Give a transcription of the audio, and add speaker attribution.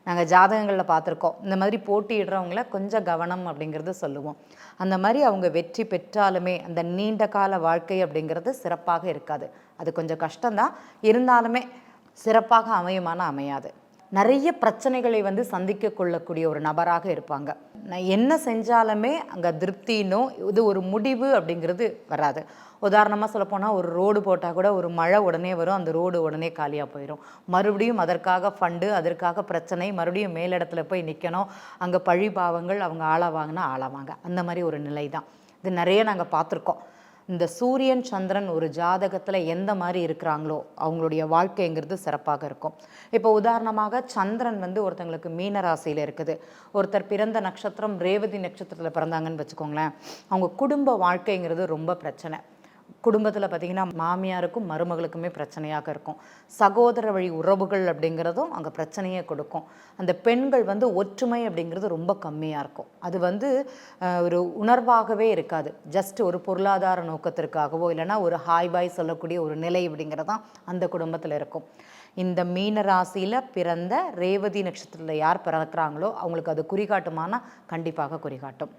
Speaker 1: நாங்கள் ஜாதகங்களில் பார்த்துருக்கோம். இந்த மாதிரி போட்டியிடுறவங்கள கொஞ்சம் கவனம் அப்படிங்கிறது சொல்லுவோம். அந்த மாதிரி அவங்க வெற்றி பெற்றாலுமே அந்த நீண்ட கால வாழ்க்கை அப்படிங்கிறது சிறப்பாக இருக்காது. அது கொஞ்சம் கஷ்டம்தான், இருந்தாலுமே சிறப்பாக அமையாது. நிறைய பிரச்சனைகளை சந்திக்க கொள்ளக்கூடிய ஒரு நபராக இருப்பாங்க. நான் என்ன செஞ்சாலுமே அங்கே திருப்தினோ இது ஒரு முடிவு அப்படிங்கிறது வராது. உதாரணமாக சொல்லப்போனால் ஒரு ரோடு போட்டால் கூட ஒரு மழை உடனே வரும், அந்த ரோடு உடனே காலியாக போயிடும். மறுபடியும் அதற்காக ஃபண்டு, அதற்காக பிரச்சனை, மறுபடியும் மேலிடத்துல போய் நிற்கணும். அங்கே பழி பாவங்கள் அவங்க ஆளாவாங்க. அந்த மாதிரி ஒரு நிலை தான் இது நிறைய நாங்கள் பார்த்துருக்கோம். இந்த சூரியன் சந்திரன் ஒரு ஜாதகத்தில் எந்த மாதிரி இருக்கிறாங்களோ அவங்களுடைய வாழ்க்கைங்கிறது சிறப்பாக இருக்கும். இப்போ உதாரணமாக சந்திரன் ஒருத்தங்களுக்கு மீன ராசியில் இருக்குது, ஒருத்தர் பிறந்த நட்சத்திரம் ரேவதி நட்சத்திரத்தில் பிறந்தாங்கன்னு வச்சுக்கோங்களேன். அவங்க குடும்ப வாழ்க்கைங்கிறது ரொம்ப பிரச்சனை. குடும்பத்தில் பார்த்திங்கன்னா மாமியாருக்கும் மருமகளுக்குமே பிரச்சனையாக இருக்கும். சகோதர வழி உறவுகள் அப்படிங்கிறதும் அங்கே பிரச்சனையே கொடுக்கும். அந்த பெண்கள் ஒற்றுமை அப்படிங்கிறது ரொம்ப கம்மியாக இருக்கும். அது ஒரு உணர்வாகவே இருக்காது. ஜஸ்ட் ஒரு பொருளாதார நோக்கத்திற்காகவோ இல்லைனா ஒரு ஹாய் பாய் சொல்லக்கூடிய ஒரு நிலை அப்படிங்கிறது தான் அந்த குடும்பத்தில் இருக்கும். இந்த மீன ராசியில் பிறந்த ரேவதி நட்சத்திரத்தில் யார் பிறக்கிறாங்களோ அவங்களுக்கு அது குறிகாட்டுமானா கண்டிப்பாக குறிகாட்டும்.